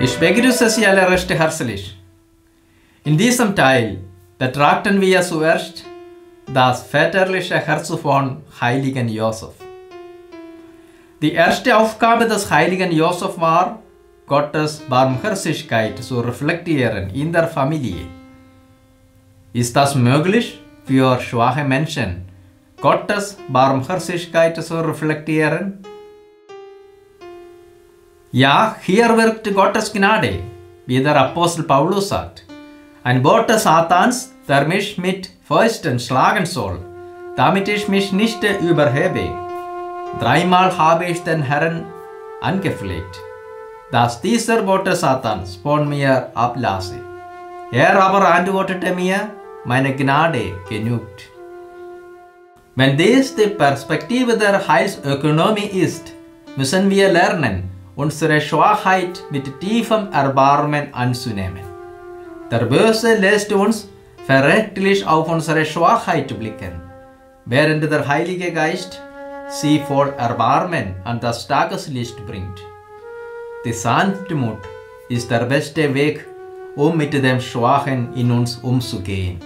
Ich begrüße Sie alle recht herzlich. In diesem Teil betrachten wir zuerst das väterliche Herz von heiligen Josef. Die erste Aufgabe des heiligen Josef war, Gottes Barmherzigkeit zu reflektieren in der Familie. Ist das möglich für schwache Menschen, Gottes Barmherzigkeit zu reflektieren? Ja, hier wirkt Gottes Gnade, wie der Apostel Paulus sagt. Ein Wort des Satans, der mich mit Fäusten schlagen soll, damit ich mich nicht überhebe. 3-mal habe ich den Herrn angefleht, dass dieser Wort des Satans von mir ablasse. Er aber antwortete mir, meine Gnade genügt. Wenn dies die Perspektive der Heilsökonomie ist, müssen wir lernen, unsere Schwachheit mit tiefem Erbarmen anzunehmen. Der Böse lässt uns verächtlich auf unsere Schwachheit blicken, während der Heilige Geist sie voll Erbarmen an das Tageslicht bringt. Die Sanftmut ist der beste Weg, um mit dem Schwachen in uns umzugehen.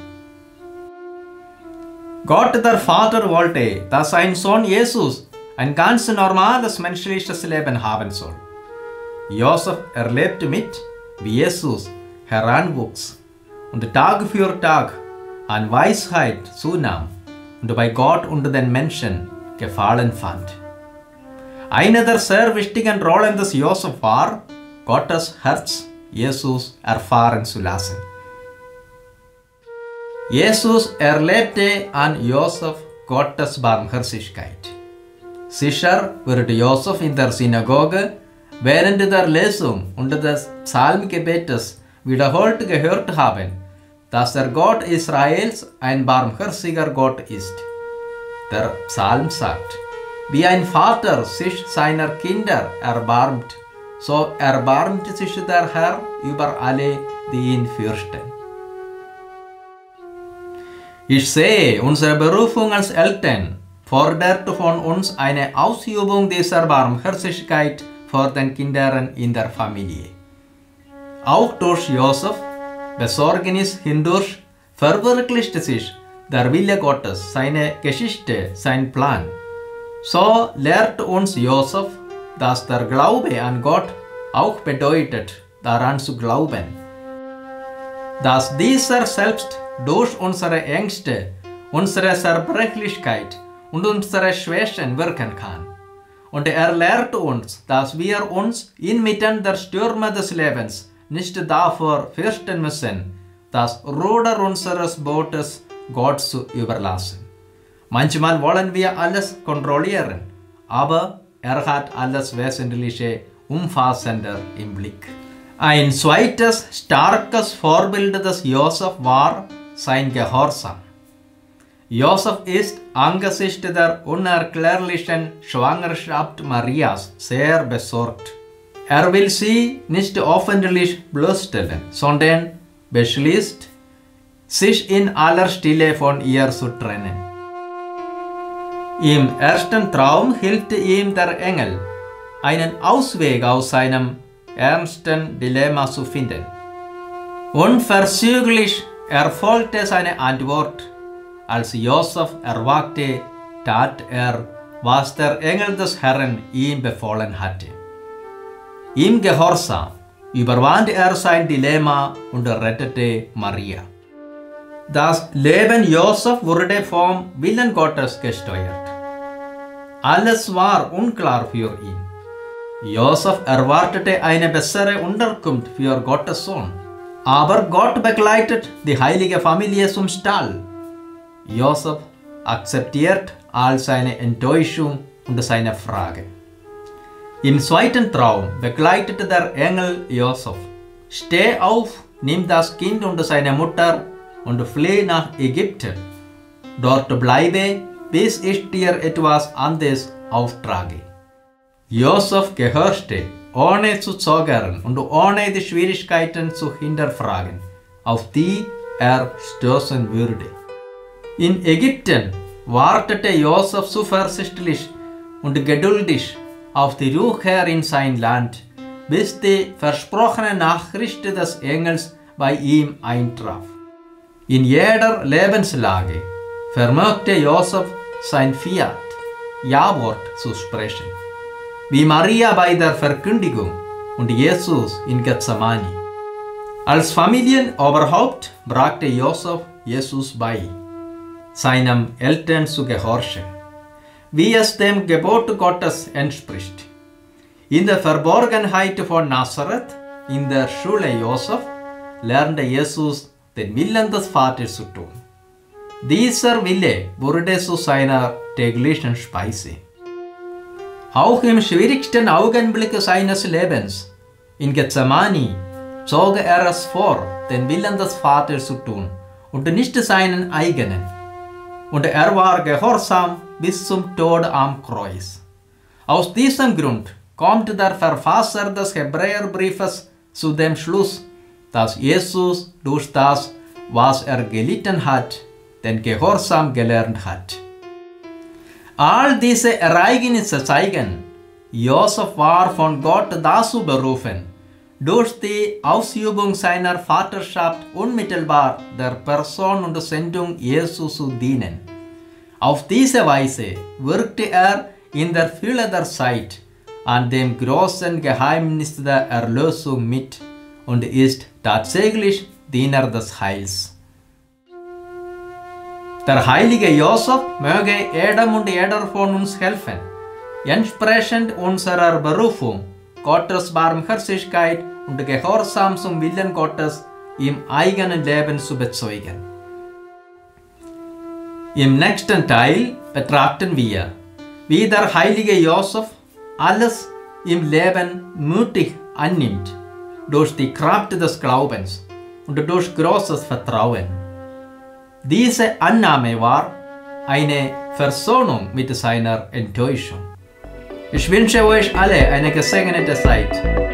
Gott der Vater wollte, dass sein Sohn Jesus ein ganz normales menschliches Leben haben soll. Josef erlebte mit, wie Jesus heranwuchs und Tag für Tag an Weisheit zunahm und bei Gott und den Menschen Gefallen fand. Eine der sehr wichtigen Rollen des Josef war, Gottes Herz Jesus erfahren zu lassen. Jesus erlebte an Josef Gottes Barmherzigkeit. Sicher würde Josef in der Synagoge während der Lesung und des Psalmgebetes wiederholt gehört haben, dass der Gott Israels ein barmherziger Gott ist. Der Psalm sagt, wie ein Vater sich seiner Kinder erbarmt, so erbarmt sich der Herr über alle, die ihn fürchten. Ich sehe, unsere Berufung als Eltern fordert von uns eine Ausübung dieser Barmherzigkeit vor den Kindern in der Familie. Auch durch Josef Besorgnis hindurch verwirklichte sich der Wille Gottes, seine Geschichte, sein Plan. So lehrt uns Josef, dass der Glaube an Gott auch bedeutet, daran zu glauben, dass dieser selbst durch unsere Ängste, unsere Zerbrechlichkeit und unsere Schwächen wirken kann. Und er lehrt uns, dass wir uns inmitten der Stürme des Lebens nicht davor fürchten müssen, das Ruder unseres Bootes Gott zu überlassen. Manchmal wollen wir alles kontrollieren, aber er hat alles Wesentliche umfassender im Blick. Ein zweites starkes Vorbild des Josef war sein Gehorsam. Josef ist angesichts der unerklärlichen Schwangerschaft Marias sehr besorgt. Er will sie nicht öffentlich bloßstellen, sondern beschließt, sich in aller Stille von ihr zu trennen. Im ersten Traum hilft ihm der Engel, einen Ausweg aus seinem ernsten Dilemma zu finden. Unverzüglich erfolgte seine Antwort. Als Josef erwachte, tat er, was der Engel des Herrn ihm befohlen hatte. Im Gehorsam überwand er sein Dilemma und rettete Maria. Das Leben Josef wurde vom Willen Gottes gesteuert. Alles war unklar für ihn. Josef erwartete eine bessere Unterkunft für Gottes Sohn. Aber Gott begleitet die heilige Familie zum Stall. Josef akzeptiert all seine Enttäuschung und seine Frage. Im zweiten Traum begleitete der Engel Josef. Steh auf, nimm das Kind und seine Mutter und flieh nach Ägypten. Dort bleibe, bis ich dir etwas anderes auftrage. Josef gehorchte, ohne zu zögern und ohne die Schwierigkeiten zu hinterfragen, auf die er stoßen würde. In Ägypten wartete Josef zuversichtlich und geduldig auf die Rückkehr in sein Land, bis die versprochene Nachricht des Engels bei ihm eintraf. In jeder Lebenslage vermochte Josef sein Fiat, Ja-Wort zu sprechen, wie Maria bei der Verkündigung und Jesus in Gethsemane. Als Familienoberhaupt brachte Josef Jesus bei, seinem Eltern zu gehorchen, wie es dem Gebot Gottes entspricht. In der Verborgenheit von Nazareth, in der Schule Josef, lernte Jesus den Willen des Vaters zu tun. Dieser Wille wurde zu seiner täglichen Speise. Auch im schwierigsten Augenblick seines Lebens, in Gethsemane, zog er es vor, den Willen des Vaters zu tun und nicht seinen eigenen. Und er war gehorsam bis zum Tod am Kreuz. Aus diesem Grund kommt der Verfasser des Hebräerbriefes zu dem Schluss, dass Jesus durch das, was er gelitten hat, den Gehorsam gelernt hat. All diese Ereignisse zeigen, Josef war von Gott dazu berufen, durch die Ausübung seiner Vaterschaft unmittelbar der Person und Sendung Jesu zu dienen. Auf diese Weise wirkte er in der Fülle der Zeit an dem großen Geheimnis der Erlösung mit und ist tatsächlich Diener des Heils. Der heilige Josef möge jedem und jeder von uns helfen, entsprechend unserer Berufung, Gottes Barmherzigkeit und Gehorsam zum Willen Gottes im eigenen Leben zu bezeugen. Im nächsten Teil betrachten wir, wie der heilige Josef alles im Leben mutig annimmt, durch die Kraft des Glaubens und durch großes Vertrauen. Diese Annahme war eine Versöhnung mit seiner Enttäuschung. Ich wünsche euch alle eine gesegnete Zeit.